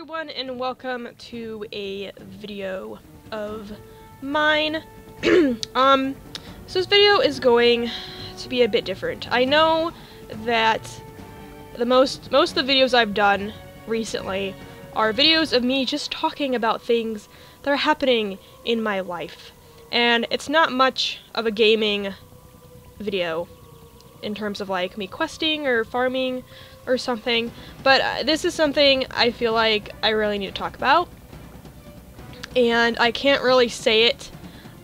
everyone, and welcome to a video of mine. So this video is going to be a bit different. I know that most of the videos I've done recently are videos of me just talking about things that are happening in my life. And it's not much of a gaming video in terms of like me questing or farming or something, but this is something I feel like I really need to talk about, and I can't really say it,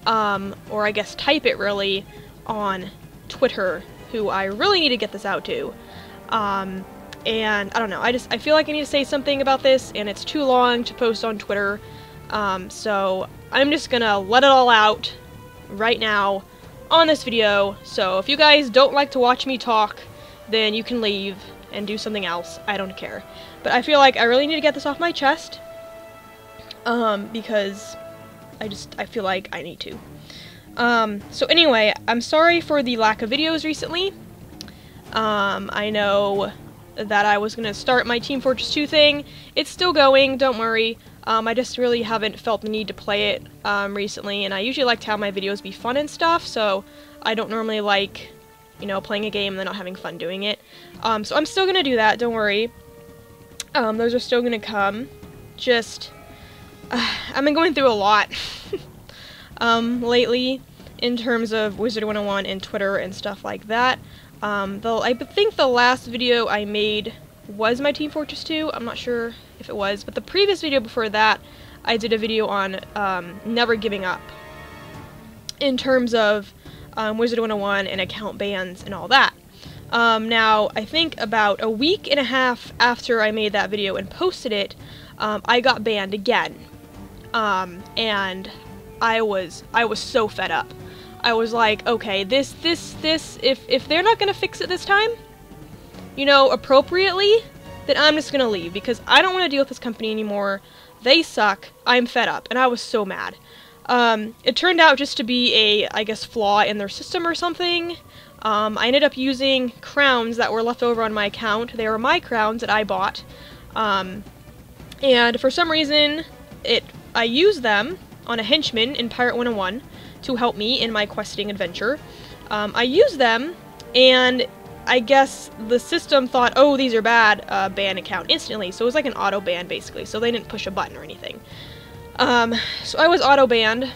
or I guess type it really, on Twitter, who I really need to get this out to, and I don't know, I feel like I need to say something about this, and it's too long to post on Twitter, so I'm just gonna let it all out right now on this video. So if you guys don't like to watch me talk, then you can leave and do something else. I don't care. But I feel like I really need to get this off my chest, because I feel like I need to. So anyway, I'm sorry for the lack of videos recently. I know that I was gonna start my Team Fortress 2 thing. It's still going, don't worry. I just really haven't felt the need to play it recently, and I usually like to have my videos be fun and stuff, so I don't normally like, you know, playing a game and then not having fun doing it. So I'm still gonna do that, don't worry. Those are still gonna come. Just, I've been going through a lot lately in terms of Wizard 101 and Twitter and stuff like that. I think the last video I made was my Team Fortress 2, I'm not sure if it was, but the previous video before that, I did a video on never giving up in terms of Wizard 101 and account bans and all that. Now, I think about a week and a half after I made that video and posted it, I got banned again, and I was so fed up. I was like, okay, if they're not gonna fix it this time, you know, appropriately, then I'm just gonna leave, because I don't want to deal with this company anymore. They suck. I'm fed up, and I was so mad. It turned out just to be a, I guess, flaw in their system or something. I ended up using crowns that were left over on my account. They were my crowns that I bought, and for some reason, I used them on a henchman in Pirate 101 to help me in my questing adventure. I used them, and I guess the system thought, oh, these are bad, ban account instantly. So it was like an auto ban, basically, so they didn't push a button or anything. So I was auto banned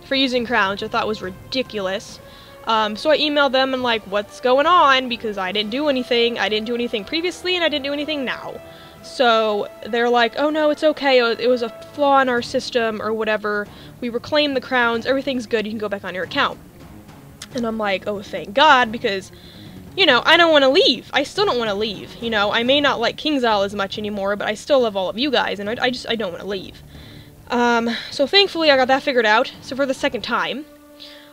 for using crowns, which I thought was ridiculous. So I emailed them and like, what's going on? Because I didn't do anything. I didn't do anything previously, and I didn't do anything now. So they're like, oh no, it's okay. It was a flaw in our system or whatever. We reclaimed the crowns. Everything's good. You can go back on your account. And I'm like, oh, thank God, because, you know, I don't want to leave. I still don't want to leave. You know, I may not like King's Isle as much anymore, but I still love all of you guys, and I don't want to leave. So thankfully I got that figured out, so for the second time.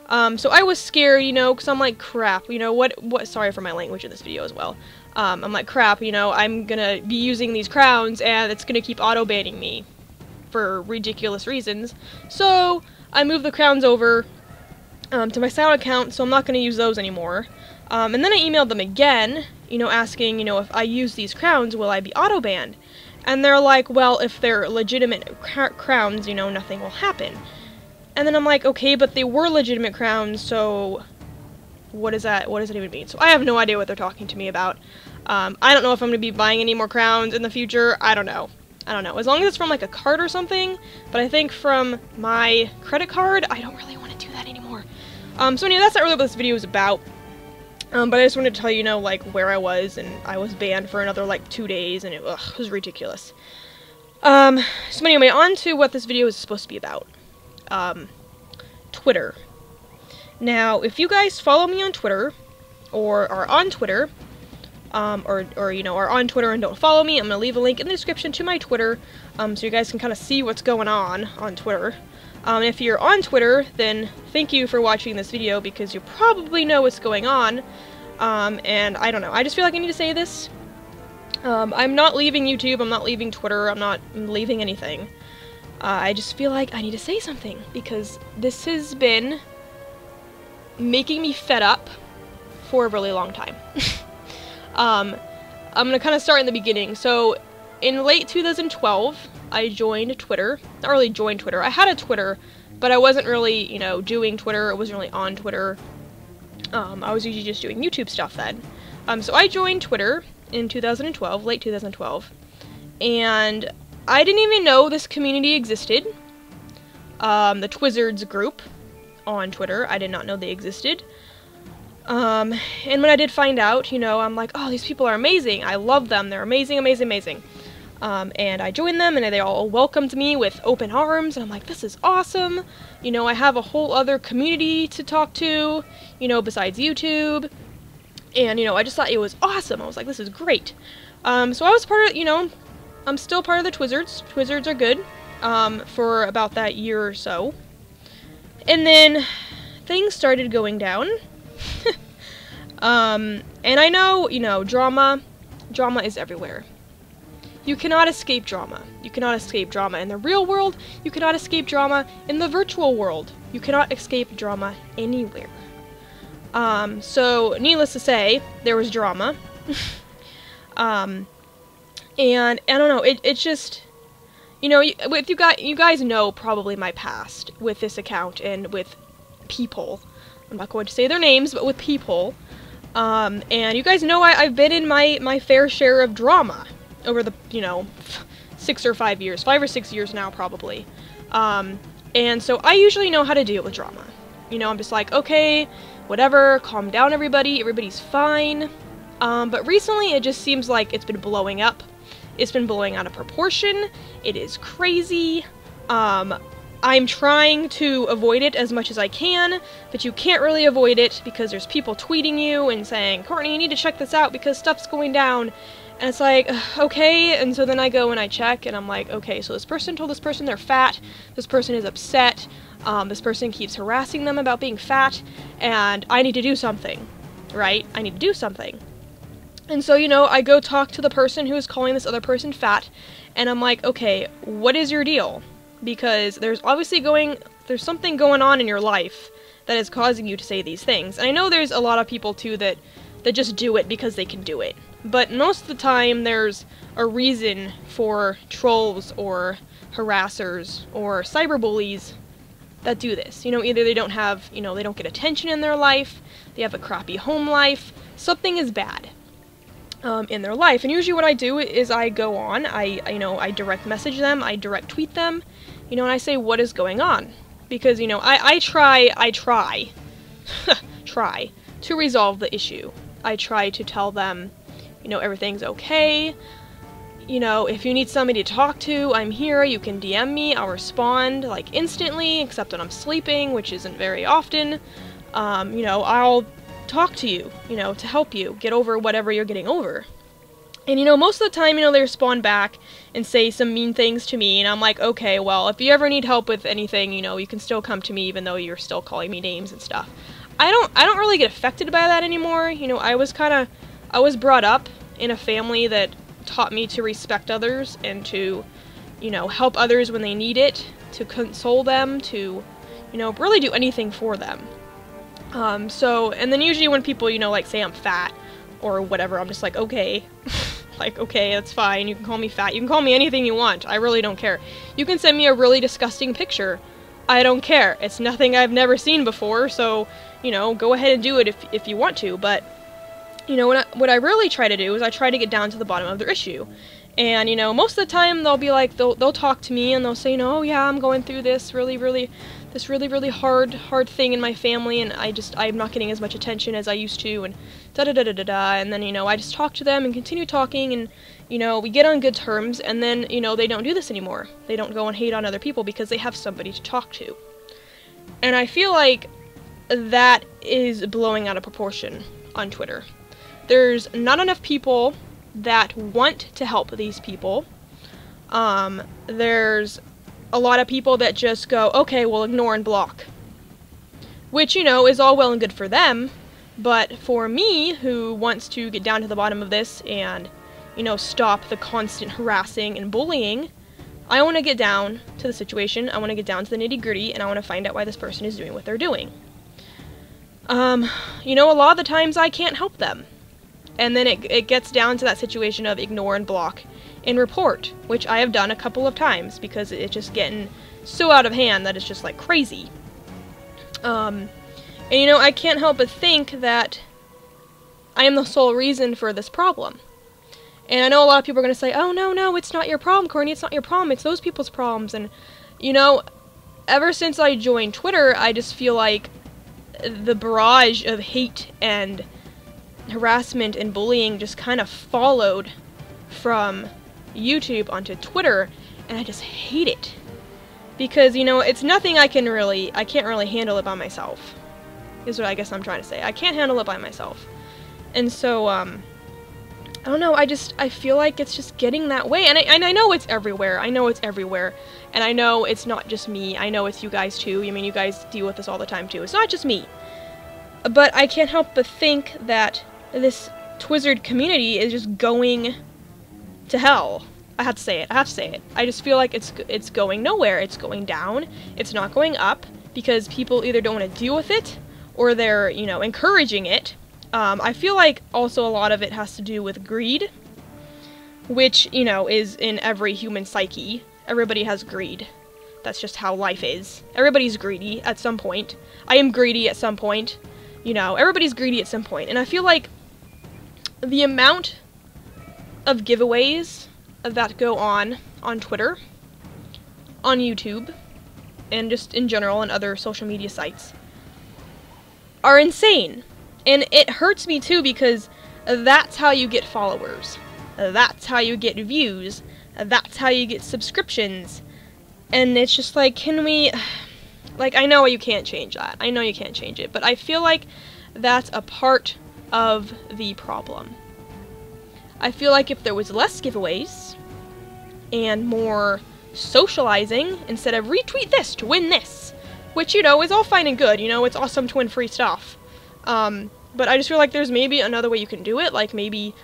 So I was scared, you know, because I'm like, crap, you know, what, sorry for my language in this video as well. I'm like, crap, you know, I'm gonna be using these crowns, and it's gonna keep auto-banning me for ridiculous reasons. So I moved the crowns over to my Sound account, so I'm not gonna use those anymore. And then I emailed them again, you know, asking, you know, if I use these crowns, will I be auto-banned? And they're like, well, if they're legitimate crowns, you know, nothing will happen. And then I'm like, okay, but they were legitimate crowns, so what does that even mean? So I have no idea what they're talking to me about. I don't know if I'm going to be buying any more crowns in the future. I don't know. As long as it's from like a card or something, but I think from my credit card, I don't really want to do that anymore. So anyway, that's not really what this video is about. But I just wanted to tell you, know, like, where I was, and I was banned for another, like, 2 days, and it was ridiculous. So anyway, on to what this video is supposed to be about. Twitter. Now, if you guys follow me on Twitter, or are on Twitter, or you know, are on Twitter and don't follow me, I'm gonna leave a link in the description to my Twitter, so you guys can kind of see what's going on Twitter. If you're on Twitter, then thank you for watching this video, because you probably know what's going on, and I don't know, I just feel like I need to say this. I'm not leaving YouTube, I'm not leaving Twitter, I'm not leaving anything. I just feel like I need to say something, because this has been making me fed up for a really long time. I'm gonna kind of start in the beginning. So in late 2012, I joined Twitter. Not really joined Twitter. I had a Twitter, but I wasn't really, you know, doing Twitter. I wasn't really on Twitter. I was usually just doing YouTube stuff then. So I joined Twitter in 2012, late 2012, and I didn't even know this community existed. The Twizzards group on Twitter, I did not know they existed. And when I did find out, you know, I'm like, oh, these people are amazing. I love them. They're amazing, amazing, amazing. And I joined them, and they all welcomed me with open arms, and I'm like, this is awesome. You know, I have a whole other community to talk to, you know, besides YouTube. And, you know, I just thought it was awesome. I was like, this is great. So I was part of, you know, I'm still part of the Twizzards. Twizzards are good, for about that year or so. And then things started going down. And I know, you know, drama is everywhere. You cannot escape drama. You cannot escape drama in the real world. You cannot escape drama in the virtual world. You cannot escape drama anywhere. So needless to say, there was drama. And I don't know, it's just, you know, if you guys know probably my past with this account and with people. I'm not going to say their names, but with people. And you guys know I've been in my fair share of drama over the, you know, 5 or 6 years now, probably. And so I usually know how to deal with drama. You know, I'm just like, okay, whatever, calm down everybody, everybody's fine. But recently it just seems like it's been blowing up. It's been blowing out of proportion. It is crazy. I'm trying to avoid it as much as I can, but you can't really avoid it because there's people tweeting you and saying, Courtney, you need to check this out because stuff's going down. And it's like, okay, and so then I go and I check, and I'm like, okay, so this person told this person they're fat, this person is upset, this person keeps harassing them about being fat, and I need to do something, right? I need to do something. And so, you know, I go talk to the person who is calling this other person fat, and I'm like, okay, what is your deal? Because there's something going on in your life that is causing you to say these things. And I know there's a lot of people, too, that just do it because they can do it. But most of the time, there's a reason for trolls or harassers or cyberbullies that do this. You know, either they don't have, you know, they don't get attention in their life, they have a crappy home life, something is bad in their life. And usually what I do is I go on, I direct message them, I direct tweet them, you know, and I say what is going on. Because, you know, I try try to resolve the issue. I try to tell them, you know, everything's okay. You know, if you need somebody to talk to, I'm here. You can DM me. I'll respond, like, instantly, except when I'm sleeping, which isn't very often. You know, I'll talk to you, you know, to help you get over whatever you're getting over. And, you know, most of the time, you know, they respond back and say some mean things to me, and I'm like, okay, well, if you ever need help with anything, you know, you can still come to me, even though you're still calling me names and stuff. I don't really get affected by that anymore. You know, I was brought up in a family that taught me to respect others and to, you know, help others when they need it, to console them, to, you know, really do anything for them. So, and then usually when people, you know, like, say I'm fat or whatever, I'm just like, okay, like, okay, that's fine, you can call me fat, you can call me anything you want, I really don't care. You can send me a really disgusting picture, I don't care, it's nothing I've never seen before, so, you know, go ahead and do it if you want to, but, you know, what I really try to do is I try to get down to the bottom of their issue. And, you know, most of the time they'll be like, they'll talk to me and they'll say, you know, oh yeah, I'm going through this really hard thing in my family, and I'm not getting as much attention as I used to, and da-da-da-da-da-da, and then, you know, I just talk to them and continue talking, and, you know, we get on good terms, and then, you know, they don't do this anymore. They don't go and hate on other people because they have somebody to talk to. And I feel like that is blowing out of proportion on Twitter. There's not enough people that want to help these people. There's a lot of people that just go, okay, well, ignore and block. Which, you know, is all well and good for them, but for me, who wants to get down to the bottom of this and, you know, stop the constant harassing and bullying, I want to get down to the situation, I want to get down to the nitty-gritty, and I want to find out why this person is doing what they're doing. You know, a lot of the times I can't help them. And then it gets down to that situation of ignore and block. and report, which I have done a couple of times because it's just getting so out of hand that it's just like crazy. And you know, I can't help but think that I am the sole reason for this problem. And I know a lot of people are going to say, oh, no, it's not your problem, Courtney, it's not your problem, it's those people's problems. And, you know, ever since I joined Twitter, I just feel like the barrage of hate and harassment and bullying just kind of followed from YouTube onto Twitter, and I just hate it. Because, you know, it's nothing I can't really handle it by myself, is what I guess I'm trying to say. I can't handle it by myself. And so, I don't know, I feel like it's just getting that way, and I know it's everywhere, and I know it's not just me, I know it's you guys too. I mean, you guys deal with this all the time too, it's not just me. But I can't help but think that this Twizzard community is just going to hell. I have to say it, I just feel like it's going nowhere, it's going down, it's not going up, because people either don't want to deal with it, or they're, you know, encouraging it. I feel like also a lot of it has to do with greed, which, you know, is in every human psyche. Everybody has greed. That's just how life is. Everybody's greedy at some point. I am greedy at some point. You know, everybody's greedy at some point. And I feel like the amount of giveaways that go on Twitter, on YouTube, and just in general on other social media sites are insane. And it hurts me too, because that's how you get followers. That's how you get views. That's how you get subscriptions. And it's just like, can we... Like, I know you can't change that. I know you can't change it. But I feel like that's a part of the problem. I feel like if there was less giveaways and more socializing, instead of retweet this to win this, which, you know, is all fine and good. You know, it's awesome to win free stuff. But I just feel like there's maybe another way you can do it, like maybe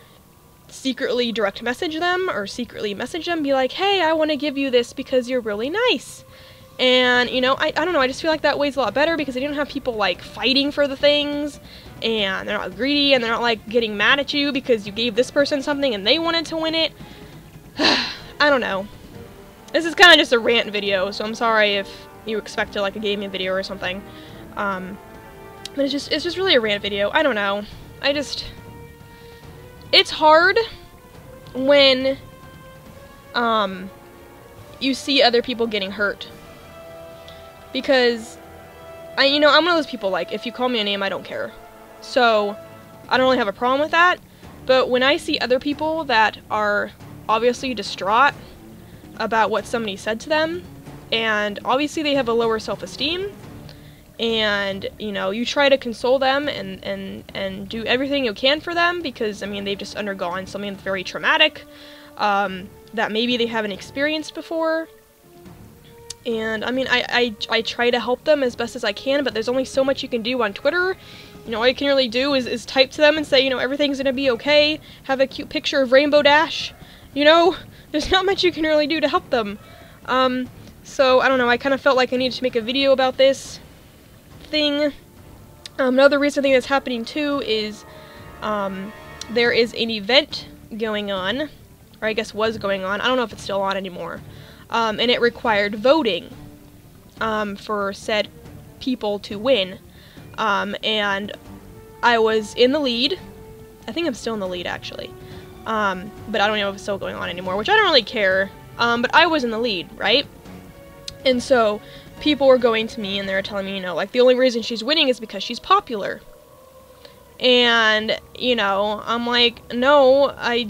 secretly direct message them, or secretly message them, be like, hey, I want to give you this because you're really nice. And, you know, I don't know, I just feel like that way's a lot better, because they don't have people, like, fighting for the things, and they're not greedy, and they're not, like, getting mad at you because you gave this person something and they wanted to win it. I don't know. This is kind of just a rant video, so I'm sorry if you expected, like, a gaming video or something. But it's just really a rant video. I don't know. It's hard when, you see other people getting hurt. Because, you know, I'm one of those people, like, if you call me a name, I don't care. So, I don't really have a problem with that. But when I see other people that are obviously distraught about what somebody said to them, and obviously they have a lower self-esteem, and, you know, you try to console them and do everything you can for them, because, I mean, they've just undergone something very traumatic, that maybe they haven't experienced before. And, I mean, I try to help them as best as I can, but there's only so much you can do on Twitter. You know, all you can really do is type to them and say, you know, everything's gonna be okay, have a cute picture of Rainbow Dash. You know, there's not much you can really do to help them. So, I don't know, I kind of felt like I needed to make a video about this thing. Another recent thing that's happening too is, there is an event going on, or I guess was going on, I don't know if it's still on anymore, and it required voting, for said people to win, and I was in the lead. I think I'm still in the lead, actually, but I don't know if it's still going on anymore, which I don't really care, but I was in the lead, right? And so, people were going to me and they were telling me, you know, like, the only reason she's winning is because she's popular. And, you know, I'm like, no, I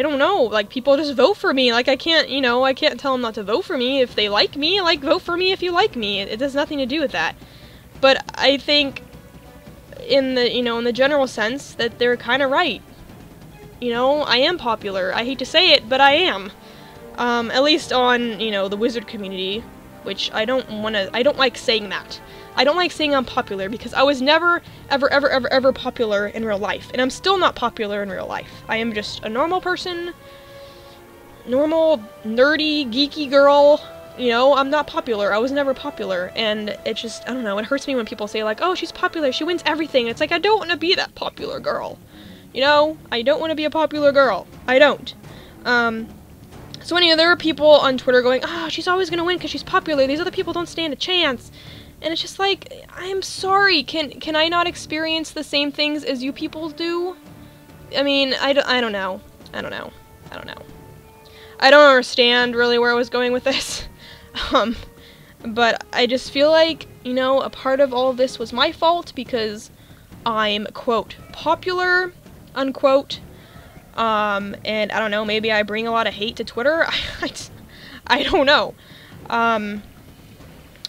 don't know, like, people just vote for me, like, I can't, you know, I can't tell them not to vote for me if they like me, like, vote for me if you like me, it has nothing to do with that. But I think, in the, you know, in the general sense, that they're kind of right. You know, I am popular, I hate to say it, but I am. At least on, you know, the wizard community, which I don't like saying that. I don't like saying I'm popular, because I was never, ever popular in real life. And I'm still not popular in real life. I am just a normal person, normal, nerdy, geeky girl. You know, I'm not popular. I was never popular. And it just, I don't know, it hurts me when people say, like, oh, she's popular, she wins everything. It's like, I don't want to be that popular girl. You know, I don't want to be a popular girl. I don't. So anyway, there are people on Twitter going, oh, she's always gonna win because she's popular. These other people don't stand a chance. And it's just like, I'm sorry, can I not experience the same things as you people do? I mean, I don't know. I don't know. I don't understand really where I was going with this. But I just feel like, you know, a part of all of this was my fault because I'm, quote, popular, unquote. And I don't know, maybe I bring a lot of hate to Twitter. I don't know.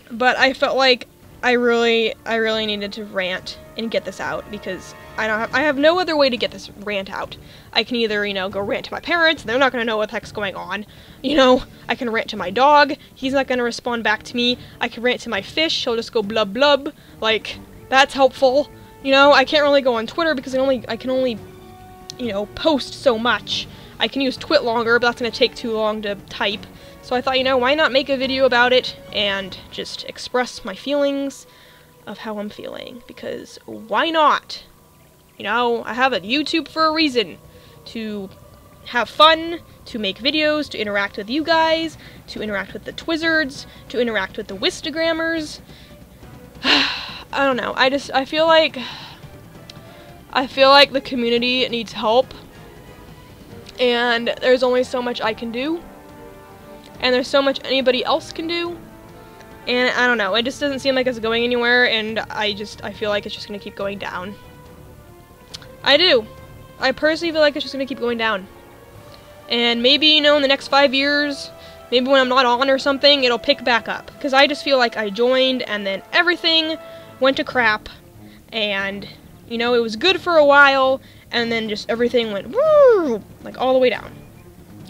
But I felt like I really needed to rant and get this out because I have no other way to get this rant out. I can either, you know, go rant to my parents, they're not gonna know what the heck's going on. You know, I can rant to my dog, he's not gonna respond back to me. I can rant to my fish, he'll just go blub blub. Like, that's helpful. You know, I can't really go on Twitter because I can only, you know, post so much. I can use Twit longer, but that's gonna take too long to type. So I thought, you know, why not make a video about it and just express my feelings of how I'm feeling, because why not? You know, I have a YouTube for a reason. To have fun, to make videos, to interact with you guys, to interact with the Twizzards, to interact with the Wistagrammers. I don't know, I feel like the community needs help, and there's only so much I can do, and there's so much anybody else can do, and I don't know, it just doesn't seem like it's going anywhere, and I feel like it's just gonna keep going down. I personally feel like it's just gonna keep going down. And maybe, you know, in the next 5 years, maybe when I'm not on or something, it'll pick back up. Because I just feel like I joined, and then everything went to crap, and, you know, it was good for a while, and then just everything went, woo, like, all the way down.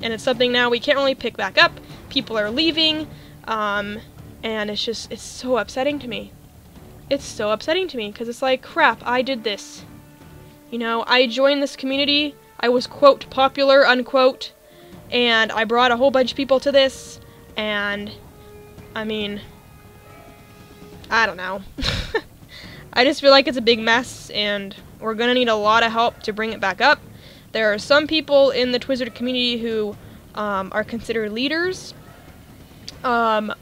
And it's something now we can't really pick back up, people are leaving, and it's so upsetting to me. It's so upsetting to me, because it's like, crap, I did this. You know, I joined this community, I was, quote, popular, unquote, and I brought a whole bunch of people to this, and, I mean, I don't know. I just feel like it's a big mess, and we're gonna need a lot of help to bring it back up. There are some people in the Twizzard community who are considered leaders. I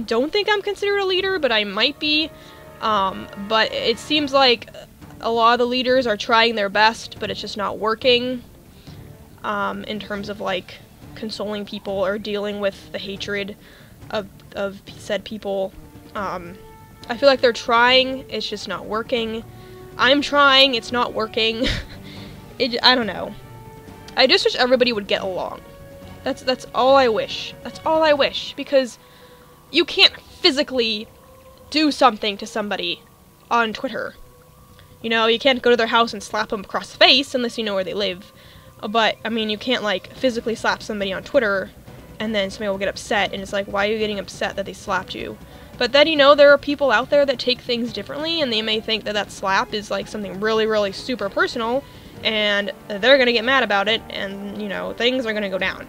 don't think I'm considered a leader, but I might be, but it seems like a lot of the leaders are trying their best, but it's just not working, in terms of, like, consoling people or dealing with the hatred of said people. I feel like they're trying, it's just not working. I'm trying, it's not working. I don't know. I just wish everybody would get along. That's all I wish. That's all I wish, because you can't physically do something to somebody on Twitter. You know, you can't go to their house and slap them across the face unless you know where they live. But, I mean, you can't, like, physically slap somebody on Twitter and then somebody will get upset, and it's like, why are you getting upset that they slapped you? But then, you know, there are people out there that take things differently, and they may think that that slap is, like, something really, really super personal, and they're gonna get mad about it, and, you know, things are gonna go down.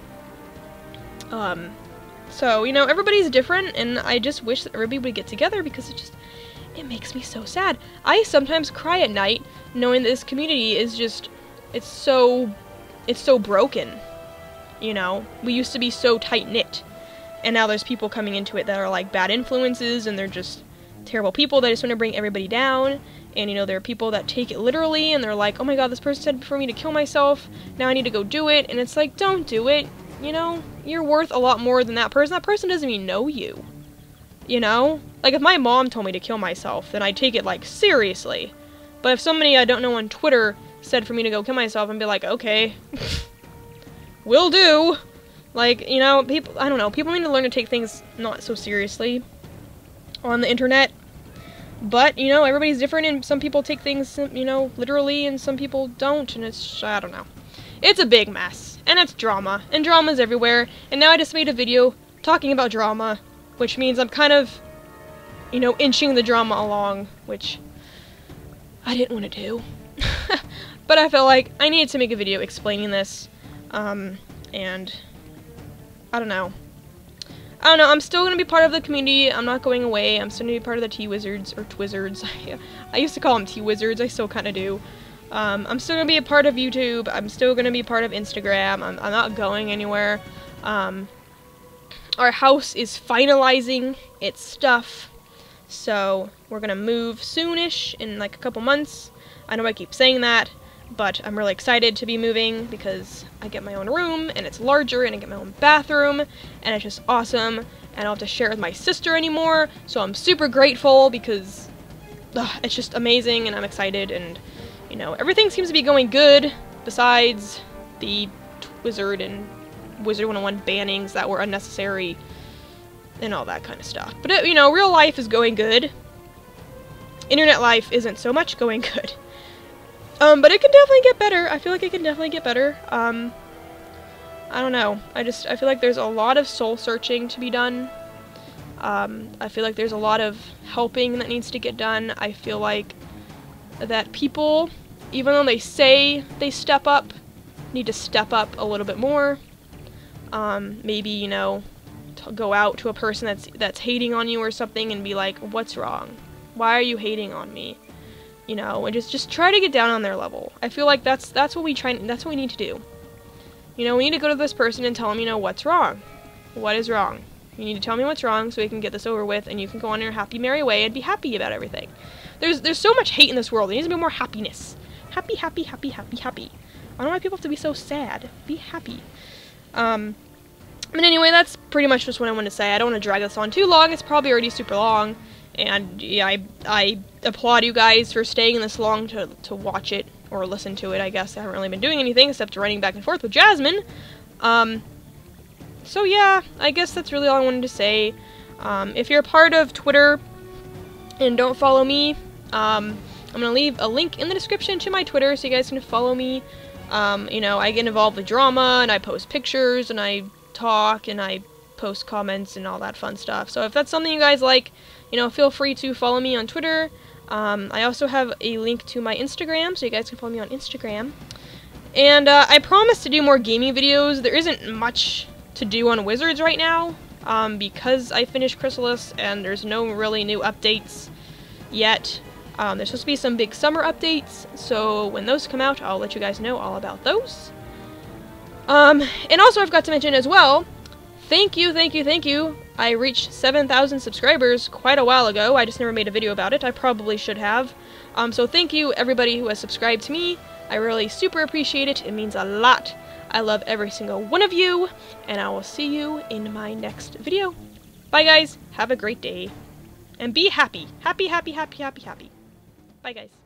So, you know, everybody's different, and I just wish that everybody would get together, because it makes me so sad. I sometimes cry at night knowing that this community is just, it's so broken, you know? We used to be so tight-knit, and now there's people coming into it that are, like, bad influences, and they're just terrible people that just want to bring everybody down, and, you know, there are people that take it literally, and they're like, oh my god, this person said for me to kill myself, now I need to go do it, and it's like, don't do it, you know? You're worth a lot more than that person doesn't even know you. You know? Like, if my mom told me to kill myself, then I'd take it, like, seriously. But if somebody I don't know on Twitter said for me to go kill myself, I'd be like, okay. Will do. Like, you know, people, I don't know, people need to learn to take things not so seriously on the internet. But, you know, everybody's different, and some people take things, you know, literally, and some people don't, and it's, I don't know. It's a big mess, and it's drama, and drama's everywhere, and now I just made a video talking about drama, which means I'm kind of, you know, inching the drama along, which I didn't want to do. But I felt like I needed to make a video explaining this, and I don't know. I'm still going to be part of the community. I'm not going away. I'm still going to be part of the T-Wizards, or Twizzards. I used to call them T-Wizards. I still kind of do. I'm still gonna be a part of YouTube. I'm still gonna be a part of Instagram. I'm not going anywhere. Our house is finalizing its stuff, so we're gonna move soonish in like a couple months. I know I keep saying that, but I'm really excited to be moving because I get my own room and it's larger and I get my own bathroom and it's just awesome, and I don't have to share it with my sister anymore, so I'm super grateful because it's just amazing and I'm excited, and you know, everything seems to be going good besides the Wizard and Wizard 101 bannings that were unnecessary and all that kind of stuff. But, you know, real life is going good. Internet life isn't so much going good. But it can definitely get better. I feel like it can definitely get better. I don't know. I feel like there's a lot of soul searching to be done. I feel like there's a lot of helping that needs to get done. I feel like that people, even though they say they step up, need to step up a little bit more. Maybe, you know, go out to a person that's hating on you or something and be like, what's wrong? Why are you hating on me? You know, and just try to get down on their level. I feel like that's what we need to do. You know, we need to go to this person and tell them, you know, what's wrong? What is wrong? You need to tell me what's wrong so we can get this over with and you can go on your happy merry way and be happy about everything. There's so much hate in this world. There needs to be more happiness. Happy, happy, happy, happy, happy. I don't know why people have to be so sad. Be happy. But anyway, that's pretty much just what I wanted to say. I don't want to drag this on too long. It's probably already super long. And yeah, I applaud you guys for staying this long to watch it or listen to it, I guess. I haven't really been doing anything except running back and forth with Jasmine. So yeah, I guess that's really all I wanted to say. If you're a part of Twitter and don't follow me, I'm going to leave a link in the description to my Twitter so you guys can follow me. You know, I get involved with drama, and I post pictures, and I talk, and I post comments, and all that fun stuff. So if that's something you guys like, you know, feel free to follow me on Twitter. I also have a link to my Instagram, so you guys can follow me on Instagram. And I promise to do more gaming videos. There isn't much to do on Wizards right now, because I finished Chrysalis, and there's no really new updates yet. There's supposed to be some big summer updates, so when those come out, I'll let you guys know all about those. And also I forgot to mention as well, thank you. I reached 7,000 subscribers quite a while ago. I just never made a video about it. I probably should have. So thank you everybody who has subscribed to me. I really super appreciate it. It means a lot. I love every single one of you, and I will see you in my next video. Bye guys, have a great day, and be happy. Happy, happy, happy, happy, happy. Bye guys.